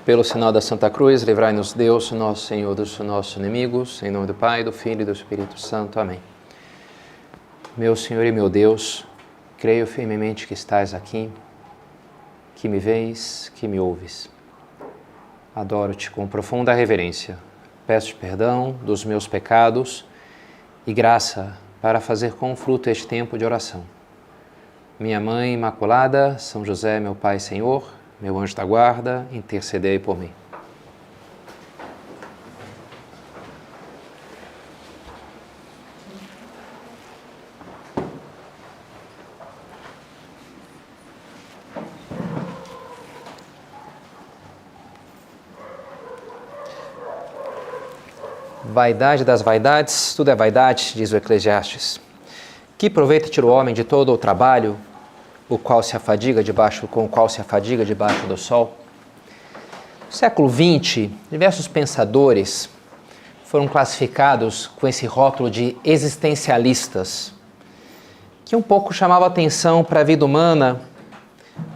Pelo sinal da Santa Cruz, livrai-nos Deus, nosso Senhor, dos nossos inimigos, em nome do Pai, do Filho e do Espírito Santo. Amém. Meu Senhor e meu Deus, creio firmemente que estás aqui, que me vês, que me ouves. Adoro-te com profunda reverência. Peço-te perdão dos meus pecados e graça para fazer com fruto este tempo de oração. Minha Mãe Imaculada, São José, meu Pai e Senhor, meu anjo da guarda, intercedei por mim. Vaidade das vaidades, tudo é vaidade, diz o Eclesiastes. Que proveito tira o homem de todo o trabalho, com o qual se afadiga debaixo do sol? No século XX, diversos pensadores foram classificados com esse rótulo de existencialistas, que um pouco chamava atenção para a vida humana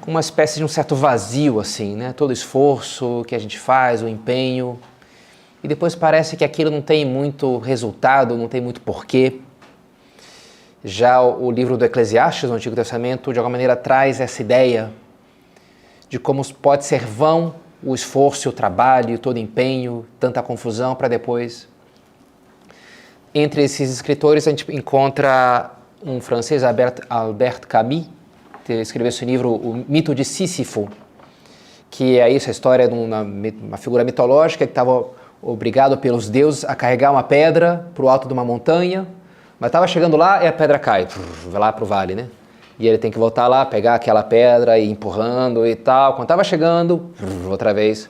com uma espécie de um certo vazio, assim, né? Todo esforço que a gente faz, o empenho, e depois parece que aquilo não tem muito resultado, não tem muito porquê. Já o livro do Eclesiastes, no Antigo Testamento, de alguma maneira traz essa ideia de como pode ser vão o esforço, o trabalho, todo o empenho, tanta confusão para depois. Entre esses escritores a gente encontra um francês, Albert Camus, que escreveu esse livro, O Mito de Sísifo, que é isso, a história de uma figura mitológica que estava obrigado pelos deuses a carregar uma pedra para o alto de uma montanha, mas estava chegando lá e a pedra cai, lá para o vale, né? E ele tem que voltar lá, pegar aquela pedra e ir empurrando e tal. Quando estava chegando, outra vez.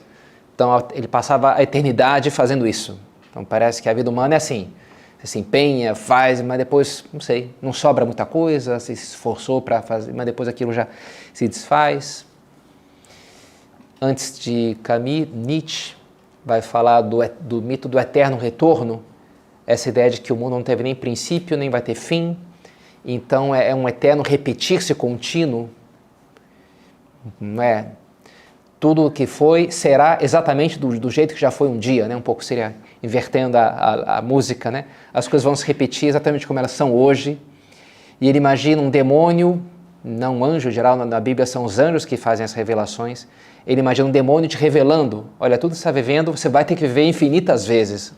Então ele passava a eternidade fazendo isso. Então parece que a vida humana é assim. Você se empenha, faz, mas depois, não sei, não sobra muita coisa, você se esforçou para fazer, mas depois aquilo já se desfaz. Antes de Camus, Nietzsche vai falar do mito do eterno retorno, essa ideia de que o mundo não teve nem princípio, nem vai ter fim, então é um eterno repetir-se contínuo, não é? Tudo o que foi será exatamente do jeito que já foi um dia, né? Um pouco seria invertendo a música, né? As coisas vão se repetir exatamente como elas são hoje, e ele imagina um demônio, não um anjo, em geral na Bíblia são os anjos que fazem as revelações. Ele imagina um demônio te revelando, olha, tudo que você está vivendo, você vai ter que viver infinitas vezes.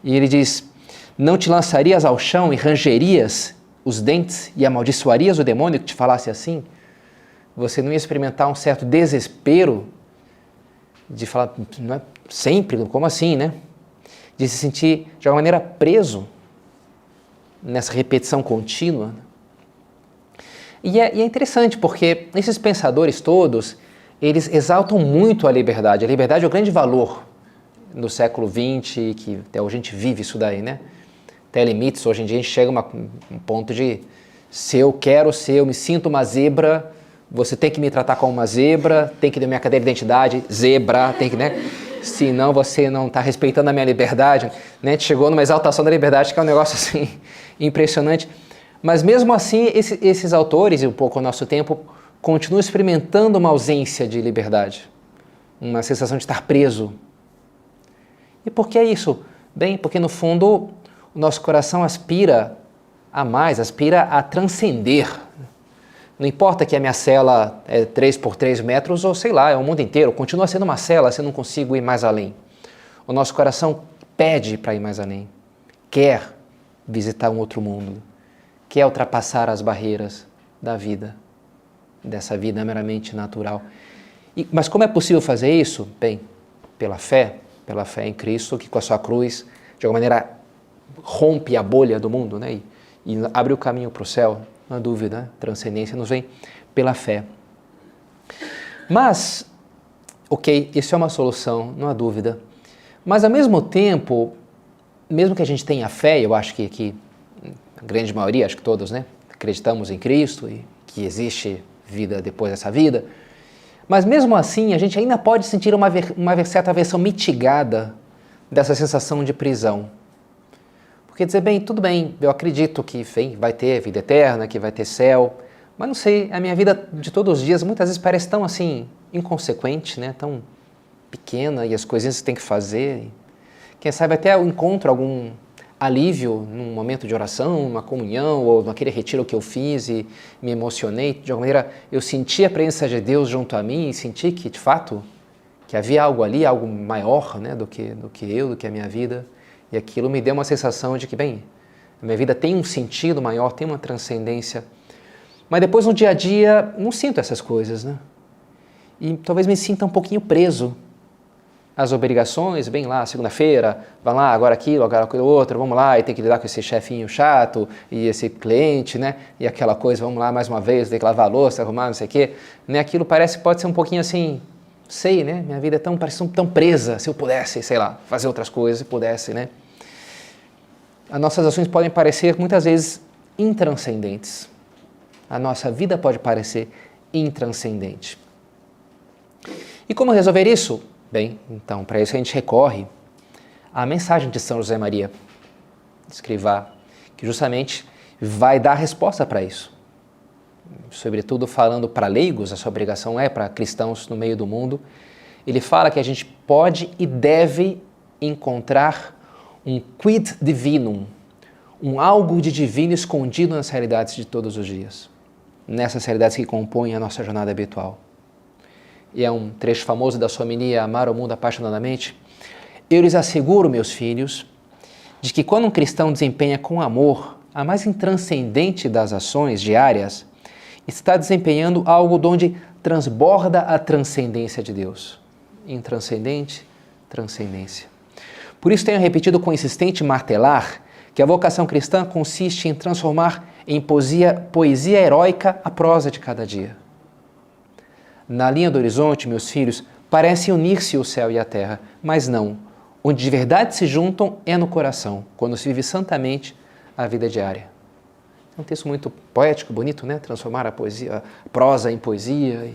E ele diz, não te lançarias ao chão e rangerias os dentes e amaldiçoarias o demônio que te falasse assim? Você não ia experimentar um certo desespero de falar, não é sempre, como assim, né? De se sentir, de alguma maneira, preso nessa repetição contínua. E é interessante, porque esses pensadores todos, eles exaltam muito a liberdade. A liberdade é o grande valor no século XX, que até hoje a gente vive isso daí, né? Até limites, hoje em dia a gente chega a um ponto de se eu me sinto uma zebra, você tem que me tratar como uma zebra, tem que dar minha cadeira de identidade, zebra, tem que, né? Senão você não está respeitando a minha liberdade, né? A gente chegou numa exaltação da liberdade que é um negócio assim impressionante. Mas mesmo assim, esses autores, e um pouco ao nosso tempo, continuam experimentando uma ausência de liberdade, uma sensação de estar preso. E por que é isso? Bem, porque no fundo o nosso coração aspira a mais, aspira a transcender. Não importa que a minha cela é 3 por 3 metros ou sei lá, é o mundo inteiro, continua sendo uma cela se eu não consigo ir mais além. O nosso coração pede para ir mais além, quer visitar um outro mundo, quer ultrapassar as barreiras da vida, dessa vida meramente natural. Mas como é possível fazer isso? Bem, pela fé em Cristo, que com a sua cruz, de alguma maneira, rompe a bolha do mundo, né? E abre o caminho para o céu, não há dúvida, né? Transcendência nos vem pela fé. Mas, ok, isso é uma solução, não há dúvida. Mas, ao mesmo tempo, mesmo que a gente tenha fé, eu acho que a grande maioria, acho que todos, né? Acreditamos em Cristo e que existe vida depois dessa vida, mas mesmo assim a gente ainda pode sentir uma certa versão mitigada dessa sensação de prisão. Porque dizer, bem, tudo bem, eu acredito que vai ter vida eterna, que vai ter céu, mas não sei, a minha vida de todos os dias muitas vezes parece tão assim, inconsequente, né? Tão pequena e as coisinhas que você tem que fazer. Quem sabe até eu encontro algum alívio num momento de oração, numa comunhão, ou naquele retiro que eu fiz e me emocionei. De alguma maneira, eu senti a presença de Deus junto a mim e senti que, de fato, que havia algo ali, algo maior, né, do que eu, do que a minha vida. E aquilo me deu uma sensação de que, bem, a minha vida tem um sentido maior, tem uma transcendência. Mas depois, no dia a dia, não sinto essas coisas, né? E talvez me sinta um pouquinho preso às obrigações, bem lá, segunda-feira, vai lá, agora aquilo outro, vamos lá, e tem que lidar com esse chefinho chato, e esse cliente, né? E aquela coisa, vamos lá, mais uma vez, tem que lavar a louça, arrumar, não sei o quê. Né? Aquilo pode ser um pouquinho assim, sei, né? Minha vida parece tão presa, se eu pudesse, sei lá, fazer outras coisas, se pudesse, né? As nossas ações podem parecer, muitas vezes, intranscendentes. A nossa vida pode parecer intranscendente. E como resolver isso? Bem, então, para isso a gente recorre à mensagem de São José Maria Escrivá, que justamente vai dar a resposta para isso. Sobretudo falando para leigos, essa obrigação é para cristãos no meio do mundo. Ele fala que a gente pode e deve encontrar um quid divinum, um algo de divino escondido nas realidades de todos os dias, nessas realidades que compõem a nossa jornada habitual. E é um trecho famoso da sua homilia Amar o Mundo Apaixonadamente. Eu lhes asseguro, meus filhos, de que quando um cristão desempenha com amor a mais intranscendente das ações diárias, está desempenhando algo onde transborda a transcendência de Deus. Intranscendente, transcendência. Por isso tenho repetido com insistente martelar que a vocação cristã consiste em transformar em poesia heróica a prosa de cada dia. Na linha do horizonte, meus filhos, parecem unir-se o céu e a terra, mas não. Onde de verdade se juntam é no coração, quando se vive santamente a vida diária. É um texto muito poético, bonito, né? Transformar a prosa em poesia,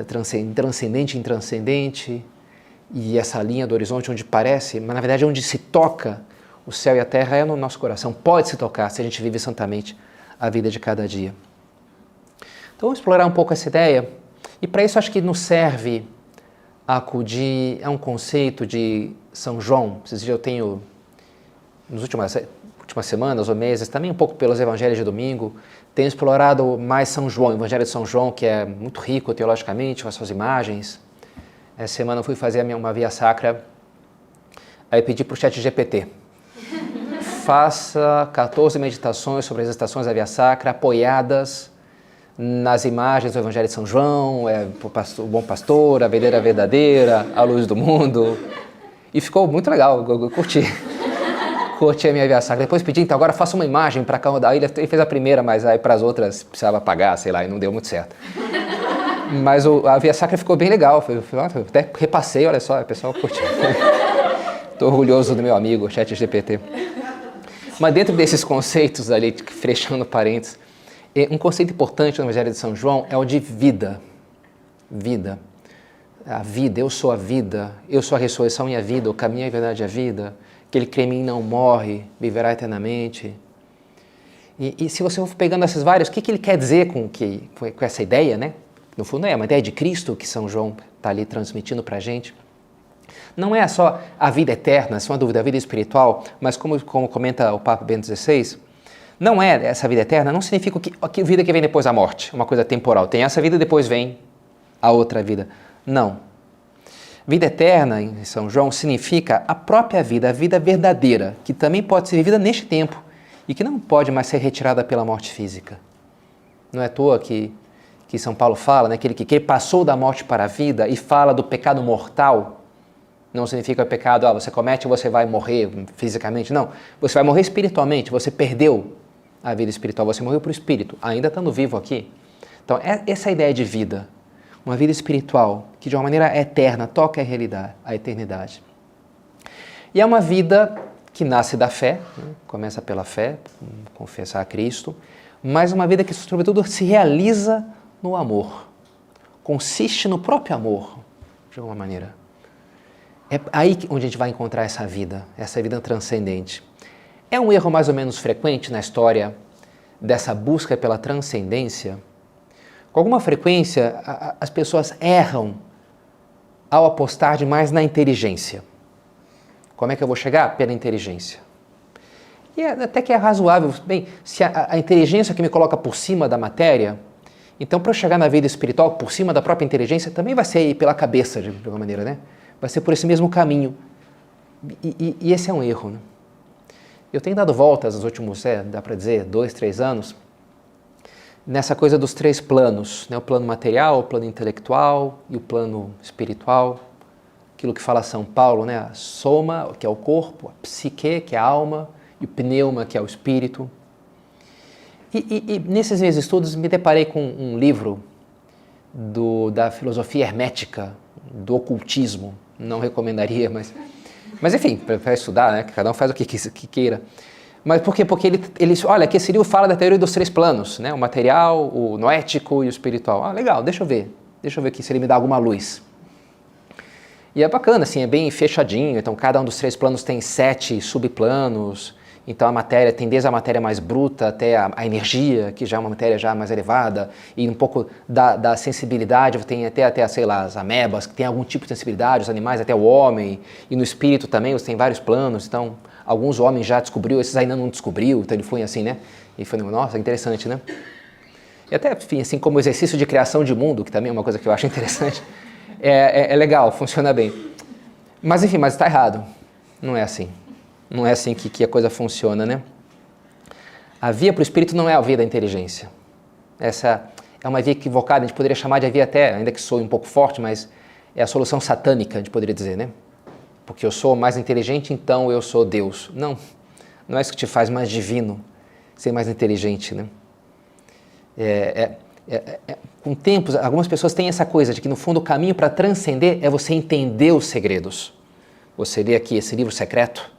transcendente em transcendente, e essa linha do horizonte onde parece, mas na verdade onde se toca o céu e a terra é no nosso coração. Pode se tocar se a gente vive santamente a vida de cada dia. Então vamos explorar um pouco essa ideia. E para isso acho que nos serve acudir a um conceito de São João. Esses dias eu tenho, nas últimas semanas ou meses, também um pouco pelos evangelhos de domingo, tenho explorado mais São João, o evangelho de São João, que é muito rico teologicamente, com as suas imagens. Essa semana eu fui fazer uma via sacra, aí pedi para o ChatGPT. Faça 14 meditações sobre as estações da via sacra, apoiadas nas imagens do Evangelho de São João, o bom pastor, a videira verdadeira, a luz do mundo. E ficou muito legal, eu curti. Curti a minha via sacra. Depois pedi, então agora faça uma imagem para cada. Aí ele fez a primeira, mas aí para as outras precisava pagar, sei lá, e não deu muito certo. Mas a via sacra ficou bem legal. Eu até repassei, olha só, o pessoal curtiu. Estou orgulhoso do meu amigo, ChatGPT. Mas dentro desses conceitos ali, fechando parênteses, um conceito importante no Evangelho de São João é o de vida. Vida. A vida, eu sou a vida, eu sou a ressurreição e a vida, o caminho, a verdade e a vida. Aquele que crê em mim não morre, viverá eternamente. E se você for pegando esses vários, o que ele quer dizer com essa ideia, né? No fundo é uma ideia de Cristo que São João está ali transmitindo para a gente. Não é só a vida eterna, sem dúvida, a vida espiritual, mas como comenta o Papa Bento XVI, não é essa vida eterna, não significa que vida que vem depois da morte, uma coisa temporal. Tem essa vida e depois vem a outra vida. Não. Vida eterna, em São João, significa a própria vida, a vida verdadeira, que também pode ser vivida neste tempo e que não pode mais ser retirada pela morte física. Não é à toa que São Paulo fala, né, que ele passou da morte para a vida e fala do pecado mortal. Não significa o pecado, você comete e você vai morrer fisicamente. Não, você vai morrer espiritualmente, você perdeu a vida espiritual, você morreu para o espírito, ainda estando vivo aqui. Então, essa é a ideia de vida, uma vida espiritual que de uma maneira eterna toca a realidade, a eternidade. E é uma vida que nasce da fé, né? Começa pela fé, confessar a Cristo, mas uma vida que, sobretudo, se realiza no amor, consiste no próprio amor, de alguma maneira. É aí onde a gente vai encontrar essa vida transcendente. É um erro mais ou menos frequente na história dessa busca pela transcendência. Com alguma frequência, as pessoas erram ao apostar demais na inteligência. Como é que eu vou chegar? Pela inteligência. E até que é razoável. Bem, se a inteligência que me coloca por cima da matéria, então para eu chegar na vida espiritual por cima da própria inteligência, também vai ser aí pela cabeça, de alguma maneira, né? Vai ser por esse mesmo caminho. E esse é um erro, né? Eu tenho dado voltas nos últimos, dá para dizer, 2, 3 anos, nessa coisa dos 3 planos, né? O plano material, o plano intelectual e o plano espiritual. Aquilo que fala São Paulo, né? A soma, que é o corpo, a psique, que é a alma, e o pneuma, que é o espírito. E nesses meus estudos me deparei com um livro da filosofia hermética, do ocultismo. Não recomendaria, mas enfim, para estudar, né? Cada um faz o que queira. Mas por quê? Porque ele olha, que esse livro fala da teoria dos 3 planos, né? O material, o noético e o espiritual. Ah, legal, deixa eu ver aqui se ele me dá alguma luz. E é bacana, assim, é bem fechadinho, então cada um dos 3 planos tem 7 subplanos, então a matéria tem desde a matéria mais bruta até a energia, que já é uma matéria já mais elevada, e um pouco da sensibilidade, tem até, sei lá, as amebas, que tem algum tipo de sensibilidade, os animais, até o homem, e no espírito também, você tem vários planos, então alguns homens já descobriu, esses ainda não descobriu, então ele foi assim, né? E foi, nossa, interessante, né? E até, enfim, assim como o exercício de criação de mundo, que também é uma coisa que eu acho interessante, é legal, funciona bem. Mas enfim, mas está errado. Não é assim. Não é assim que a coisa funciona, né? A via para o espírito não é a via da inteligência. Essa é uma via equivocada, a gente poderia chamar de a via até, ainda que soe um pouco forte, mas é a solução satânica, a gente poderia dizer, né? Porque eu sou mais inteligente, então eu sou Deus. Não é isso que te faz mais divino, ser mais inteligente, né? Com tempos, algumas pessoas têm essa coisa de que, no fundo, o caminho para transcender é você entender os segredos. Você lê aqui esse livro secreto,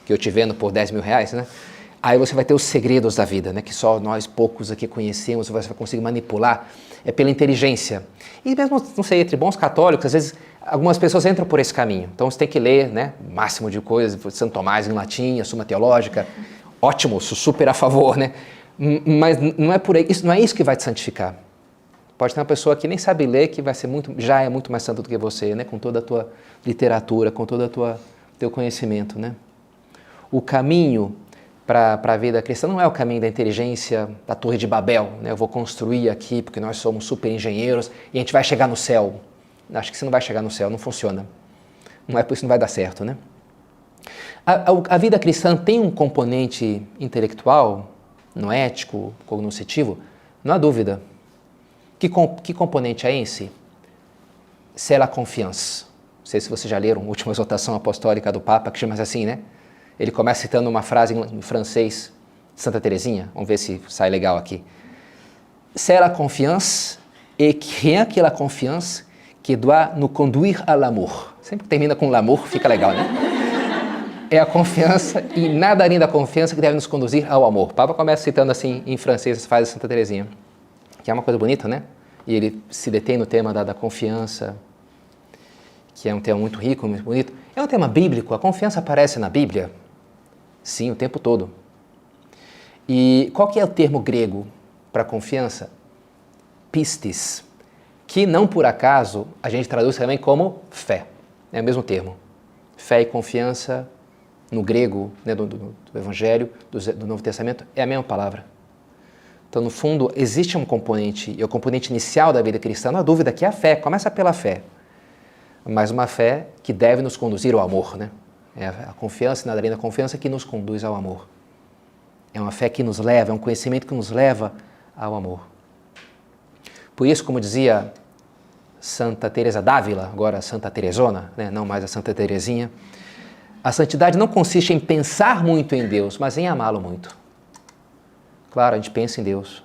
que eu te vendo por 10 mil reais, né? Aí você vai ter os segredos da vida, né? Que só nós poucos aqui conhecemos, você vai conseguir manipular, é pela inteligência. E mesmo, não sei, entre bons católicos, às vezes, algumas pessoas entram por esse caminho. Então você tem que ler, né? O máximo de coisas, Santo Tomás em latim, a Suma Teológica. Ótimo, sou super a favor, né? Mas não é por aí, não é isso que vai te santificar. Pode ter uma pessoa que nem sabe ler, que vai ser já é muito mais santo do que você, né? Com toda a tua literatura, com todo o teu conhecimento, né? O caminho para a vida cristã não é o caminho da inteligência da Torre de Babel, né? Eu vou construir aqui porque nós somos super engenheiros e a gente vai chegar no céu. Acho que você não vai chegar no céu, não funciona. Não é por isso que não vai dar certo, né? A vida cristã tem um componente intelectual, noético, cognoscitivo, não há dúvida. Que componente é esse? C'est la confiance. Não sei se vocês já leram a última exortação apostólica do Papa, que chama assim, né? Ele começa citando uma frase em francês de Santa Teresinha. Vamos ver se sai legal aqui. C'est la confiance et rien que la confiance qui doit nous conduire à l'amour. Sempre que termina com l'amour, fica legal, né? É a confiança e nada além da confiança que deve nos conduzir ao amor. O Papa começa citando assim em francês as frases de Santa Teresinha, que é uma coisa bonita, né? E ele se detém no tema da confiança, que é um tema muito rico, muito bonito. É um tema bíblico, a confiança aparece na Bíblia? Sim, o tempo todo. E qual que é o termo grego para confiança? Pistis, que não por acaso a gente traduz também como fé. É o mesmo termo. Fé e confiança, no grego, né, do Evangelho, do Novo Testamento, é a mesma palavra. Então, no fundo, existe um componente, e o componente inicial da vida cristã, não há dúvida que é a fé, começa pela fé. Mas uma fé que deve nos conduzir ao amor, né? É a confiança, nada além da confiança, que nos conduz ao amor. É uma fé que nos leva, é um conhecimento que nos leva ao amor. Por isso, como dizia Santa Teresa d'Ávila, agora Santa Teresona, né? Não mais a Santa Teresinha, a santidade não consiste em pensar muito em Deus, mas em amá-lo muito. Claro, a gente pensa em Deus,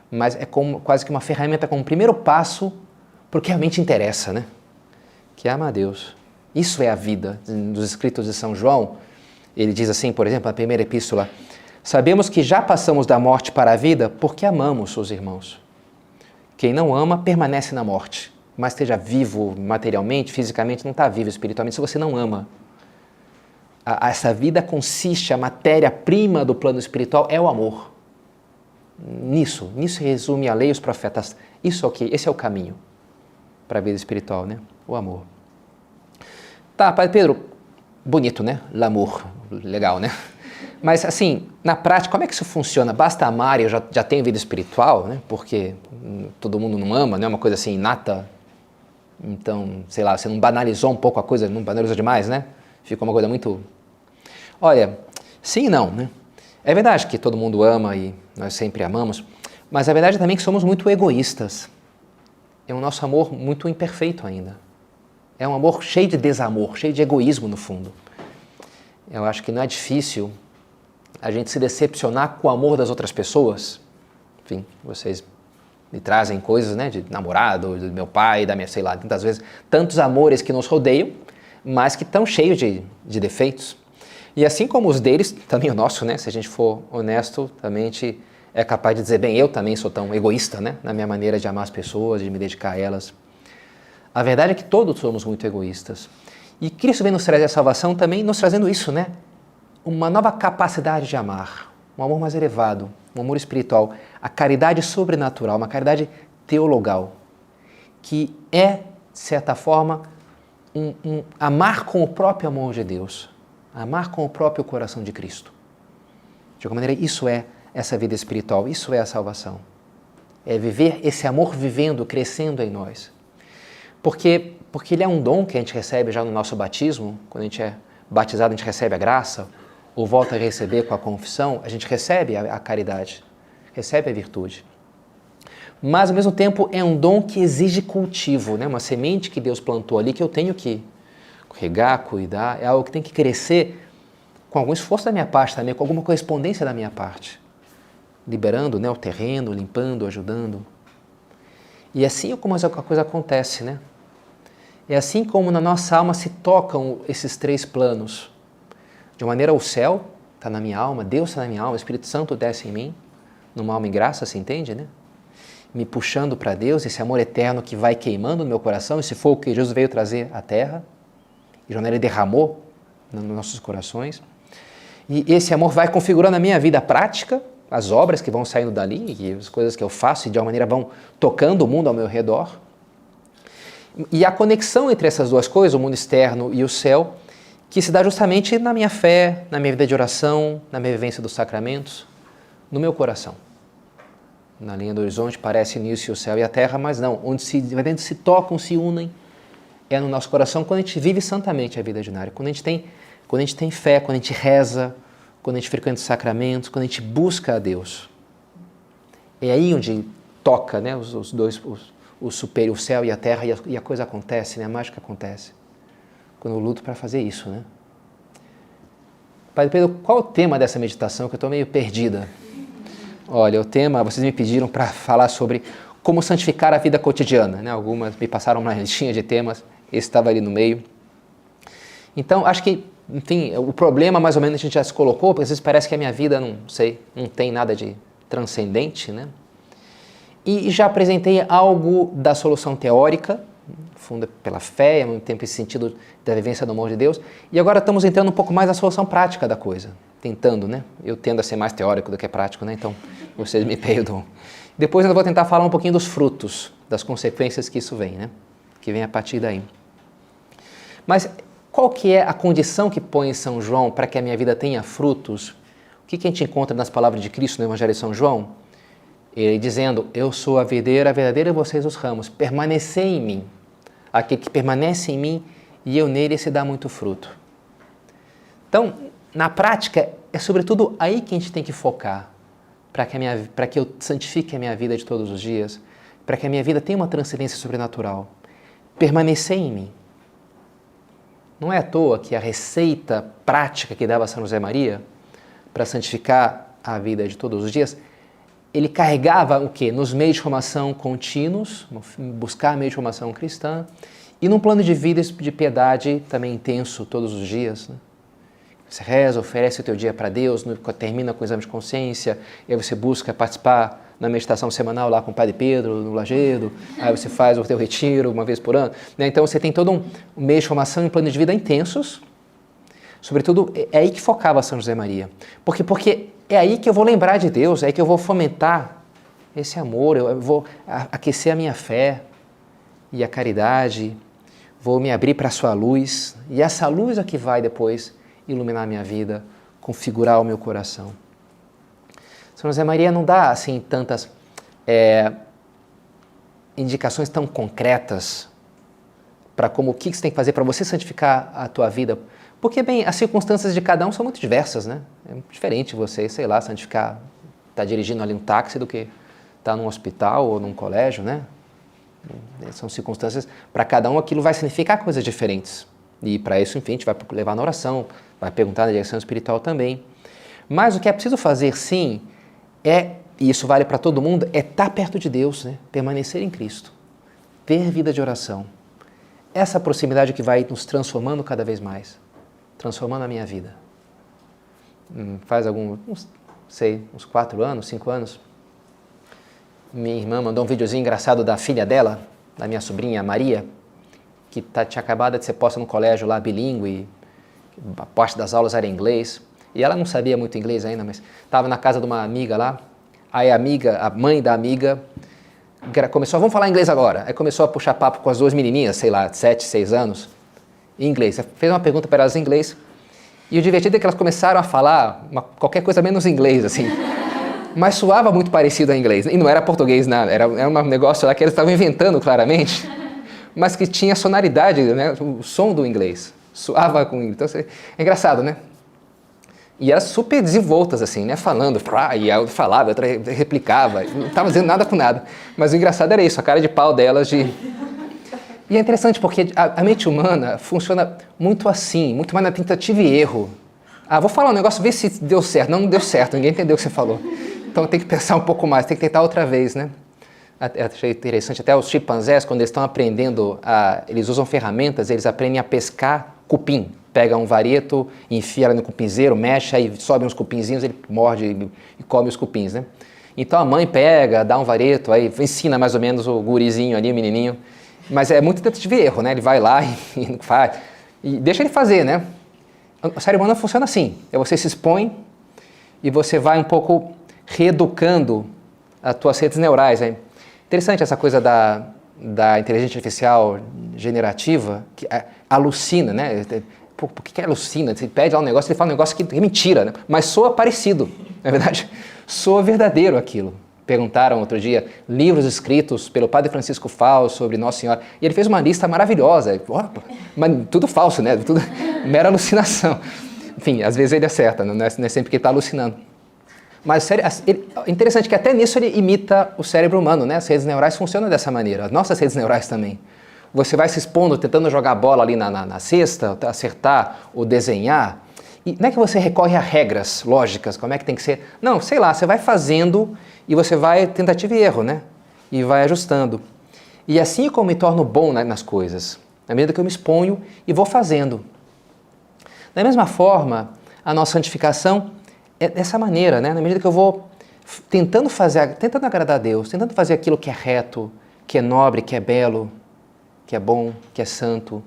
mas é quase que uma ferramenta, como um primeiro passo para o que realmente interessa, né? Que é amar a Deus. Isso é a vida. Dos escritos de São João, ele diz assim, por exemplo, na primeira epístola, sabemos que já passamos da morte para a vida porque amamos os irmãos. Quem não ama permanece na morte, mas esteja vivo materialmente, fisicamente, não está vivo espiritualmente, se você não ama. Essa vida consiste, a matéria-prima do plano espiritual é o amor. Nisso resume a lei e os profetas. Isso é o que? Esse é o caminho para a vida espiritual, né? O amor. Tá, Padre Pedro, bonito, né? L'amour, legal, né? Mas, assim, na prática, como é que isso funciona? Basta amar e eu já tenho vida espiritual, né? Porque todo mundo não ama, não é uma coisa assim inata. Então, sei lá, você não banalizou um pouco a coisa, não banalizou demais, né? Ficou uma coisa muito... Olha, sim e não, né? É verdade que todo mundo ama e nós sempre amamos, mas a verdade também é que somos muito egoístas. É um nosso amor muito imperfeito ainda. É um amor cheio de desamor, cheio de egoísmo no fundo. Eu acho que não é difícil a gente se decepcionar com o amor das outras pessoas. Enfim, vocês me trazem coisas, né, de namorado, do meu pai, da minha, sei lá, tantas vezes, tantos amores que nos rodeiam, mas que estão cheios de defeitos. E assim como os deles, também o nosso, né, se a gente for honesto, também a gente é capaz de dizer, bem, eu também sou tão egoísta, né, na minha maneira de amar as pessoas, de me dedicar a elas. A verdade é que todos somos muito egoístas. E Cristo vem nos trazer a salvação também nos trazendo isso, né? Uma nova capacidade de amar, um amor mais elevado, um amor espiritual, a caridade sobrenatural, uma caridade teologal, que é, de certa forma, amar com o próprio amor de Deus, amar com o próprio coração de Cristo. De alguma maneira, isso é essa vida espiritual, isso é a salvação. É viver esse amor vivendo, crescendo em nós. Porque ele é um dom que a gente recebe já no nosso batismo, quando a gente é batizado, a gente recebe a graça, ou volta a receber com a confissão, a gente recebe a caridade, recebe a virtude. Mas, ao mesmo tempo, é um dom que exige cultivo, né? Uma semente que Deus plantou ali que eu tenho que regar, cuidar, é algo que tem que crescer com algum esforço da minha parte também, com alguma correspondência da minha parte, liberando, né, o terreno, limpando, ajudando. E assim é como a coisa acontece, né? É assim como na nossa alma se tocam esses três planos. De uma maneira, o céu está na minha alma, Deus está na minha alma, o Espírito Santo desce em mim, numa alma em graça, se entende, né? Me puxando para Deus, esse amor eterno que vai queimando no meu coração, e se for o que Jesus veio trazer à terra, e de uma maneira ele derramou nos nossos corações. E esse amor vai configurando a minha vida prática, as obras que vão saindo dali, e as coisas que eu faço, e de uma maneira vão tocando o mundo ao meu redor. E a conexão entre essas duas coisas, o mundo externo e o céu, que se dá justamente na minha fé, na minha vida de oração, na minha vivência dos sacramentos, no meu coração. Na linha do horizonte parece início o céu e a terra, mas não, onde se tocam, se unem, é no nosso coração quando a gente vive santamente a vida ordinária, quando a gente tem fé, quando a gente reza, quando a gente frequenta os sacramentos, quando a gente busca a Deus. É aí onde toca, né, os dois, o superior, o céu e a terra, e a coisa acontece, né, a mágica acontece. Quando eu luto para fazer isso, né? Padre Pedro, qual é o tema dessa meditação que eu estou meio perdida? Olha, o tema, vocês me pediram para falar sobre como santificar a vida cotidiana, né? Algumas me passaram uma listinha de temas, esse estava ali no meio. Então, acho que, enfim, o problema mais ou menos a gente já se colocou, porque às vezes parece que a minha vida, não tem nada de transcendente, né? E já apresentei algo da solução teórica, funda pela fé, ao mesmo tempo esse sentido da vivência do amor de Deus, e agora estamos entrando um pouco mais na solução prática da coisa, tentando, né? Eu tendo a ser mais teórico do que prático, né? Então, vocês me perdoam. Depois eu vou tentar falar um pouquinho dos frutos, das consequências que isso vem, né? Que vem a partir daí. Mas qual que é a condição que põe em São João para que a minha vida tenha frutos? O que a gente encontra nas palavras de Cristo no Evangelho de São João? Ele dizendo, eu sou a videira verdadeira e vocês os ramos, permanecei em mim. Aquele que permanece em mim e eu nele se dá muito fruto. Então, na prática, é sobretudo aí que a gente tem que focar para que eu santifique a minha vida de todos os dias, para que a minha vida tenha uma transcendência sobrenatural. Permanecer em mim. Não é à toa que a receita prática que dava São José Maria para santificar a vida de todos os dias, ele carregava o quê? Nos meios de formação contínuos, buscar meios de formação cristã, e num plano de vida de piedade também intenso todos os dias. Né? Você reza, oferece o teu dia para Deus, termina com o exame de consciência, e aí você busca participar na meditação semanal lá com o Padre Pedro, no Lagedo, aí você faz o teu retiro uma vez por ano. Né? Então você tem todo um meio de formação e um plano de vida intensos. Sobretudo, é aí que focava São José Maria. Porque é aí que eu vou lembrar de Deus, é aí que eu vou fomentar esse amor, eu vou aquecer a minha fé e a caridade, vou me abrir para a sua luz, e essa luz é que vai depois iluminar a minha vida, configurar o meu coração. São José Maria não dá assim tantas indicações tão concretas para como o que você tem que fazer para você santificar a tua vida, porque, bem, as circunstâncias de cada um são muito diversas, né? É diferente você, sei lá, santificar, tá dirigindo ali um táxi do que tá num hospital ou num colégio, né? São circunstâncias, para cada um aquilo vai significar coisas diferentes. E para isso, enfim, a gente vai levar na oração, vai perguntar na direção espiritual também. Mas o que é preciso fazer, sim, e isso vale para todo mundo, é estar perto de Deus, né? Permanecer em Cristo, ter vida de oração. Essa proximidade que vai nos transformando cada vez mais, transformando a minha vida. Faz uns 4 anos, 5 anos, minha irmã mandou um videozinho engraçado da filha dela, da minha sobrinha Maria, que tinha acabado de ser posta no colégio lá, bilíngue, a parte das aulas era em inglês, e ela não sabia muito inglês ainda, mas estava na casa de uma amiga lá, aí a mãe da amiga, começou, vamos falar inglês agora, aí começou a puxar papo com as duas menininhas, sei lá, 7, 6 anos, em inglês, fez uma pergunta para elas em inglês, e o divertido é que elas começaram a falar qualquer coisa menos inglês, assim, mas soava muito parecido a inglês, e não era português nada, era um negócio lá que eles estavam inventando claramente, mas que tinha sonoridade, né, o som do inglês, soava com inglês, então é engraçado, né? E elas super desenvoltas, assim, né, falando, e eu falava, outra replicava, não estava dizendo nada com nada, mas o engraçado era isso, a cara de pau delas de... E é interessante porque a mente humana funciona muito assim, muito mais na tentativa e erro. Vou falar um negócio, ver se deu certo. Não deu certo, ninguém entendeu o que você falou. Então tem que pensar um pouco mais, tem que tentar outra vez, né? Achei interessante, até os chimpanzés, quando eles estão aprendendo, eles usam ferramentas, eles aprendem a pescar cupim. Pega um vareto, enfia no cupinzeiro, mexe, aí sobe uns cupinzinhos, ele morde e come os cupins, né? Então a mãe pega, dá um vareto, aí ensina mais ou menos o gurizinho ali, o menininho. Mas é muito tentativa e erro, né? Ele vai lá e faz, e deixa ele fazer, né? O cérebro humano funciona assim, você se expõe e você vai um pouco reeducando as tuas redes neurais. É interessante essa coisa da inteligência artificial generativa, que alucina, né? Por que alucina? Você pede lá um negócio, ele fala um negócio que é mentira, né? Mas soa parecido, na verdade, soa verdadeiro aquilo. Perguntaram outro dia, livros escritos pelo Padre Francisco Fausto sobre Nossa Senhora, e ele fez uma lista maravilhosa, mas tudo falso, né? Tudo mera alucinação. Enfim, às vezes ele acerta, não é sempre que ele está alucinando. Mas interessante que até nisso ele imita o cérebro humano, né? As redes neurais funcionam dessa maneira, as nossas redes neurais também. Você vai se expondo, tentando jogar bola ali na cesta, acertar ou desenhar, e não é que você recorre a regras lógicas, como é que tem que ser. Não, sei lá, você vai fazendo e você vai tentativa e erro, né? E vai ajustando. E assim como me torno bom nas coisas, na medida que eu me exponho e vou fazendo. Da mesma forma, a nossa santificação é dessa maneira, né? Na medida que eu vou tentando agradar a Deus, tentando fazer aquilo que é reto, que é nobre, que é belo, que é bom, que é santo.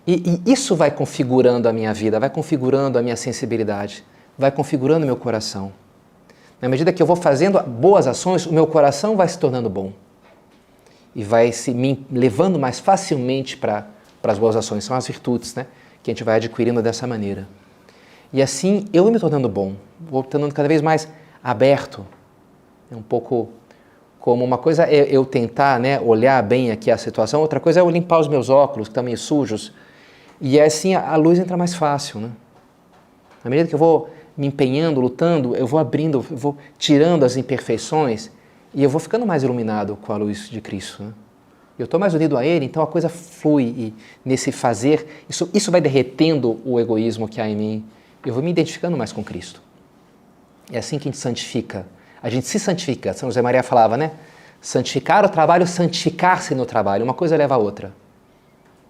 E isso vai configurando a minha vida, vai configurando a minha sensibilidade, vai configurando o meu coração. Na medida que eu vou fazendo boas ações, o meu coração vai se tornando bom. E vai me levando mais facilmente para as boas ações. São as virtudes, né, que a gente vai adquirindo dessa maneira. E assim eu vou me tornando bom, vou tornando cada vez mais aberto. É um pouco como uma coisa é eu tentar, né, olhar bem aqui a situação, outra coisa é eu limpar os meus óculos, que estão meio sujos. E assim a luz entra mais fácil, né? Na medida que eu vou me empenhando, lutando, eu vou abrindo, eu vou tirando as imperfeições e eu vou ficando mais iluminado com a luz de Cristo, né? Eu estou mais unido a Ele, então a coisa flui e nesse fazer, isso vai derretendo o egoísmo que há em mim. Eu vou me identificando mais com Cristo. É assim que a gente santifica. A gente se santifica. São José Maria falava, né? Santificar o trabalho, santificar-se no trabalho. Uma coisa leva a outra.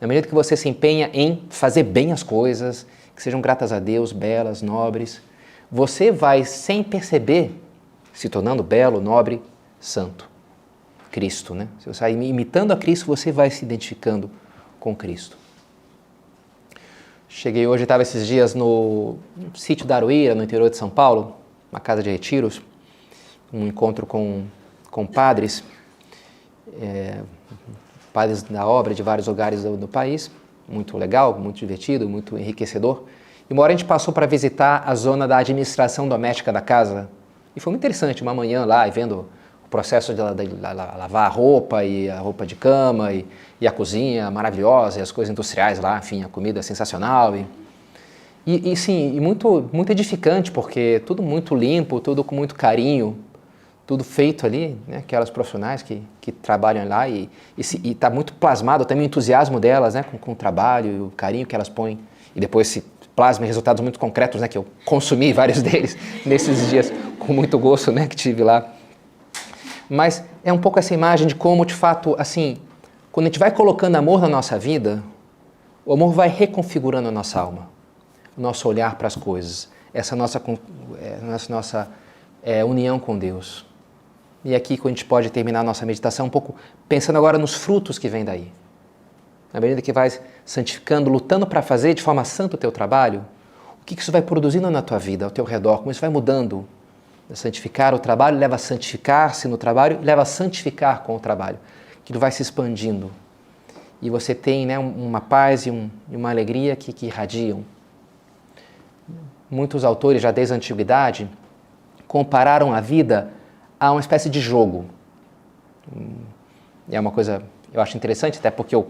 Na medida que você se empenha em fazer bem as coisas, que sejam gratas a Deus, belas, nobres, você vai, sem perceber, se tornando belo, nobre, santo. Cristo, né? Se você vai imitando a Cristo, você vai se identificando com Cristo. Cheguei hoje, estava esses dias no sítio da Aroeira, no interior de São Paulo, uma casa de retiros, um encontro com padres, padres da obra de vários lugares do país, muito legal, muito divertido, muito enriquecedor. E uma hora a gente passou para visitar a zona da administração doméstica da casa, e foi muito interessante, uma manhã lá, e vendo o processo de lavar a roupa, e a roupa de cama, e a cozinha maravilhosa, e as coisas industriais lá, enfim, a comida sensacional, sim, muito edificante, porque tudo muito limpo, tudo com muito carinho, tudo feito ali, né, aquelas profissionais que trabalham lá, e está muito plasmado também o entusiasmo delas, né, com o trabalho e o carinho que elas põem, e depois se plasma em resultados muito concretos, né, que eu consumi vários deles nesses dias com muito gosto, né, que tive lá. Mas é um pouco essa imagem de como, de fato, assim, quando a gente vai colocando amor na nossa vida, o amor vai reconfigurando a nossa alma, o nosso olhar para as coisas, essa nossa união com Deus. E aqui a gente pode terminar a nossa meditação um pouco pensando agora nos frutos que vêm daí. Na medida que vai santificando, lutando para fazer de forma santa o teu trabalho, o que isso vai produzindo na tua vida, ao teu redor, como isso vai mudando. Santificar o trabalho leva a santificar-se no trabalho, leva a santificar com o trabalho. Aquilo vai se expandindo. E você tem, né, uma paz e uma alegria que irradiam. Muitos autores, já desde a antiguidade, compararam a vida a uma espécie de jogo. É uma coisa, eu acho interessante, até porque eu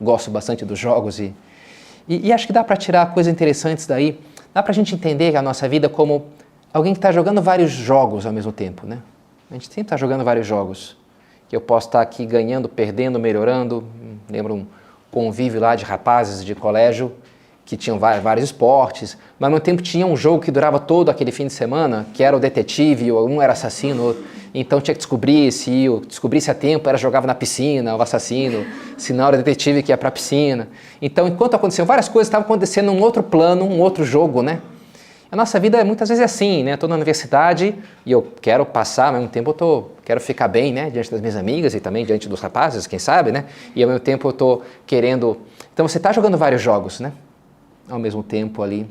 gosto bastante dos jogos e acho que dá para tirar coisas interessantes daí. Dá para a gente entender a nossa vida como alguém que está jogando vários jogos ao mesmo tempo, né? A gente sempre está jogando vários jogos. Que eu posso estar aqui ganhando, perdendo, melhorando. Lembro um convívio lá de rapazes de colégio que tinham vários esportes, mas ao mesmo tempo tinha um jogo que durava todo aquele fim de semana, que era o detetive, um era assassino, então tinha que descobrir se descobrisse a tempo, era jogava na piscina, o assassino, se não era o detetive que ia para a piscina. Então, enquanto aconteciam várias coisas, estava acontecendo um outro plano, um outro jogo, né? A nossa vida muitas vezes é assim, né? Estou na universidade e eu quero passar, ao mesmo tempo quero ficar bem, né? Diante das minhas amigas e também diante dos rapazes, quem sabe, né? E ao mesmo tempo eu estou querendo... Então você está jogando vários jogos, né? Ao mesmo tempo ali.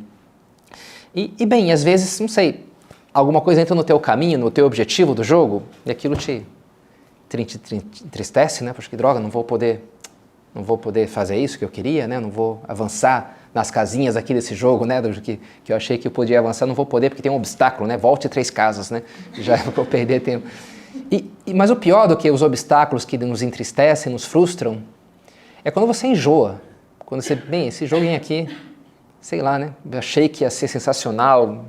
E bem, às vezes, não sei, alguma coisa entra no teu caminho, no teu objetivo do jogo, e aquilo te entristece, né? Poxa, que droga, não vou poder fazer isso que eu queria, né? Não vou avançar nas casinhas aqui desse jogo, né? Que eu achei que eu podia avançar, não vou poder porque tem um obstáculo, né? Volte 3 casas, né? Já vou perder tempo. Mas o pior do que os obstáculos que nos entristecem, nos frustram, é quando você enjoa. Quando você, bem, esse joguinho aqui, sei lá, né? Eu achei que ia ser sensacional.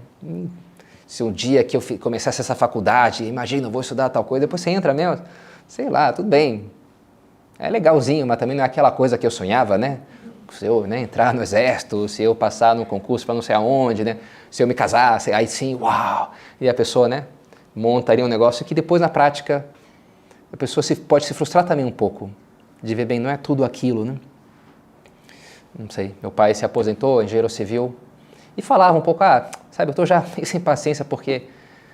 Se um dia que eu começasse essa faculdade, imagina, eu vou estudar tal coisa, depois você entra mesmo, sei lá, tudo bem. É legalzinho, mas também não é aquela coisa que eu sonhava, né? Se eu, né, entrar no exército, se eu passar no concurso para não sei aonde, né? Se eu me casasse, aí sim, uau! E a pessoa, né, montaria um negócio que depois na prática a pessoa pode se frustrar também um pouco, de ver bem, não é tudo aquilo, né? Não sei, meu pai se aposentou, engenheiro civil, e falava um pouco, sabe, eu estou já sem paciência porque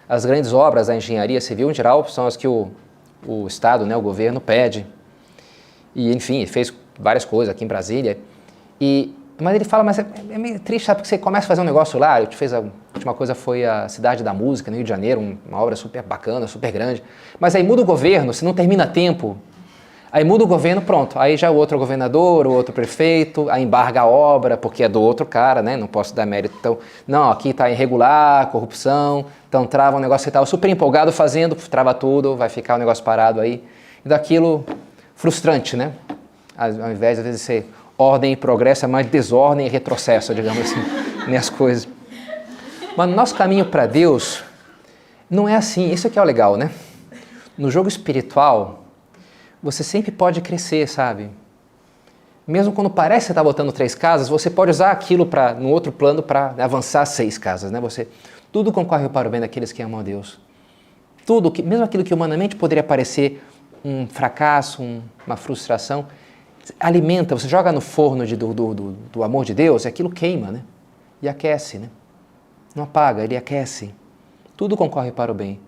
as grandes obras da engenharia civil, em geral, são as que o Estado, né, o governo pede. E, enfim, fez várias coisas aqui em Brasília. Mas ele fala, mas é meio triste, sabe, porque você começa a fazer um negócio lá, a última coisa foi a Cidade da Música, no Rio de Janeiro, uma obra super bacana, super grande. Mas aí muda o governo, se não termina a tempo, aí muda o governo, pronto, aí já o outro governador, o outro prefeito, aí embarga a obra, porque é do outro cara, né, não posso dar mérito. Então, não, aqui está irregular, corrupção, então trava um negócio, você estava super empolgado fazendo, trava tudo, vai ficar o negócio parado aí. E daquilo, frustrante, né? Ao invés, às vezes, de ser ordem e progresso, é mais desordem e retrocesso, digamos assim, nas coisas. Mas no nosso caminho para Deus, não é assim, isso aqui é o legal, né? No jogo espiritual, você sempre pode crescer, sabe? Mesmo quando parece que você está botando 3 casas, você pode usar aquilo no outro plano para avançar 6 casas, né? Tudo concorre para o bem daqueles que amam a Deus. Tudo, mesmo aquilo que humanamente poderia parecer um fracasso, uma frustração, alimenta, você joga no forno do amor de Deus e aquilo queima, né? E aquece, né? Não apaga, ele aquece. Tudo concorre para o bem.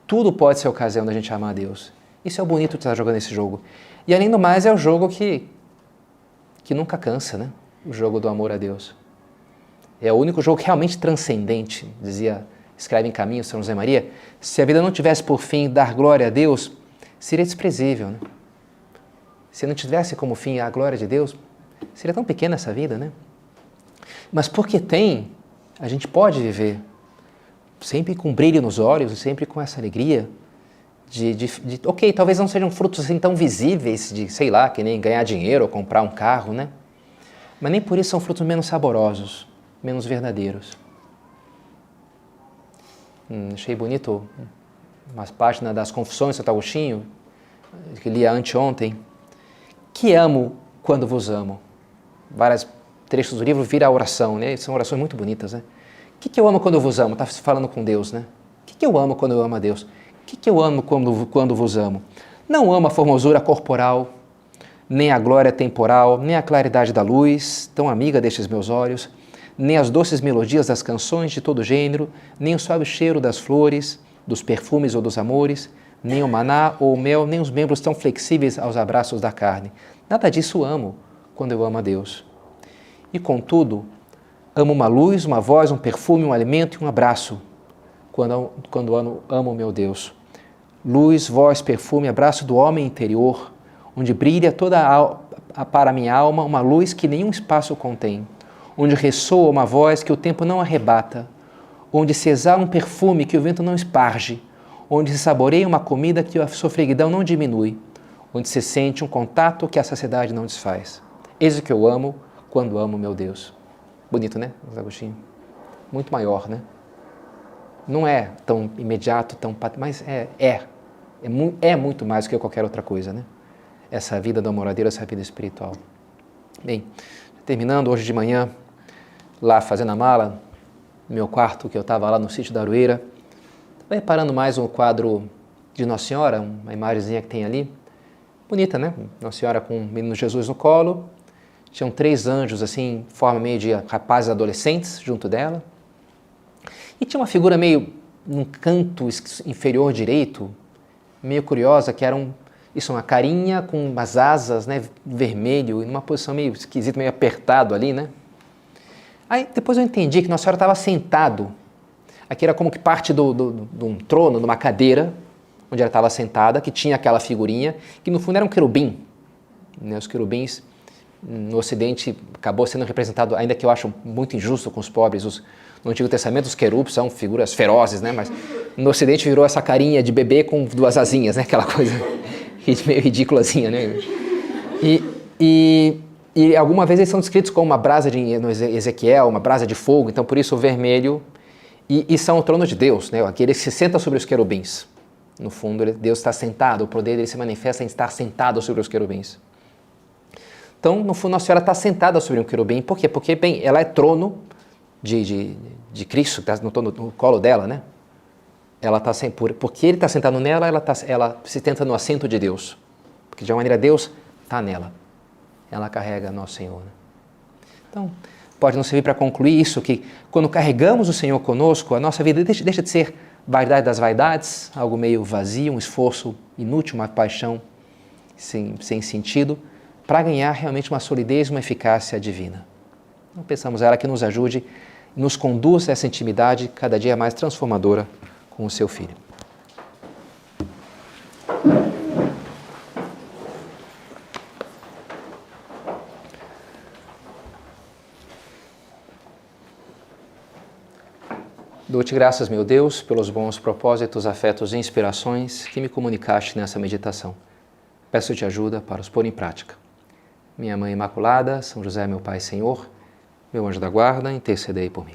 Tudo pode ser ocasião da gente amar a Deus. Isso é o bonito de estar jogando esse jogo. E além do mais, é o jogo que nunca cansa, né? O jogo do amor a Deus. É o único jogo realmente transcendente, escreve em Caminho São José Maria. Se a vida não tivesse por fim dar glória a Deus, seria desprezível, né? se não tivesse como fim a glória de Deus, seria tão pequena essa vida, né? Mas porque tem, a gente pode viver sempre com brilho nos olhos, sempre com essa alegria ok, talvez não sejam frutos assim tão visíveis de, sei lá, que nem ganhar dinheiro ou comprar um carro, né? Mas nem por isso são frutos menos saborosos, menos verdadeiros. Achei bonito umas páginas das Confissões de Santo Agostinho, que li anteontem. Que amo quando vos amo. Vários trechos do livro vira a oração, né? São orações muito bonitas, né? O que eu amo quando eu vos amo? Está falando com Deus, né? O que eu amo quando eu amo a Deus? O que eu amo quando vos amo? Não amo a formosura corporal, nem a glória temporal, nem a claridade da luz, tão amiga destes meus olhos, nem as doces melodias das canções de todo gênero, nem o suave cheiro das flores, dos perfumes ou dos amores, nem o maná ou o mel, nem os membros tão flexíveis aos abraços da carne. Nada disso amo quando eu amo a Deus. E contudo, amo uma luz, uma voz, um perfume, um alimento e um abraço quando amo o meu Deus. Luz, voz, perfume, abraço do homem interior, onde brilha para a minha alma uma luz que nenhum espaço contém, onde ressoa uma voz que o tempo não arrebata, onde se exala um perfume que o vento não esparge, onde se saboreia uma comida que a sofreguidão não diminui, onde se sente um contato que a saciedade não desfaz. Eis o que eu amo quando amo meu Deus. Bonito, né, Agostinho? Muito maior, né? Não é tão imediato, mas é muito mais do que qualquer outra coisa, né? Essa vida do amor a Deus, essa vida espiritual. Bem, terminando hoje de manhã, lá fazendo a mala, no meu quarto, que eu estava lá no sítio da Aroeira, estava reparando mais um quadro de Nossa Senhora, uma imagenzinha que tem ali, bonita, né? Nossa Senhora com o menino Jesus no colo, tinham 3 anjos, assim, em forma meio de rapazes adolescentes junto dela, e tinha uma figura meio, num canto inferior direito, meio curiosa, que era uma carinha com umas asas, né, vermelho, e numa posição meio esquisita, meio apertado ali, né? Aí depois eu entendi que Nossa Senhora estava sentado. Aqui era como que parte de um trono, de uma cadeira, onde ela estava sentada, que tinha aquela figurinha, que no fundo era um querubim. Né? Os querubins, no Ocidente, acabou sendo representado, ainda que eu acho muito injusto com os pobres, no Antigo Testamento os querubins são figuras ferozes, né? Mas no Ocidente virou essa carinha de bebê com 2 asinhas, né? Aquela coisa meio ridículazinha, né? E alguma vez eles são descritos como uma brasa no Ezequiel, uma brasa de fogo, então por isso o vermelho, e são o trono de Deus, né? Aquele que se senta sobre os querubins. No fundo, Deus está sentado, o poder dele se manifesta em estar sentado sobre os querubins. Então, no fundo, Nossa Senhora está sentada sobre um querubim. Por quê? Porque, bem, ela é trono de Cristo, que está no colo dela, né? Ela está porque ele está sentado nela, ela se tenta no assento de Deus. Porque, de uma maneira, Deus está nela. Ela carrega Nosso Senhor. Né? Então, pode nos servir para concluir isso, que quando carregamos o Senhor conosco, a nossa vida deixa de ser vaidade das vaidades, algo meio vazio, um esforço inútil, uma paixão sem sentido, para ganhar realmente uma solidez, uma eficácia divina. Então, pensamos ela que nos ajude, nos conduz a essa intimidade cada dia mais transformadora com o seu Filho. Dou-te graças, meu Deus, pelos bons propósitos, afetos e inspirações que me comunicaste nessa meditação. Peço-te ajuda para os pôr em prática. Minha Mãe Imaculada, São José, meu Pai e Senhor, meu anjo da guarda, intercedei por mim.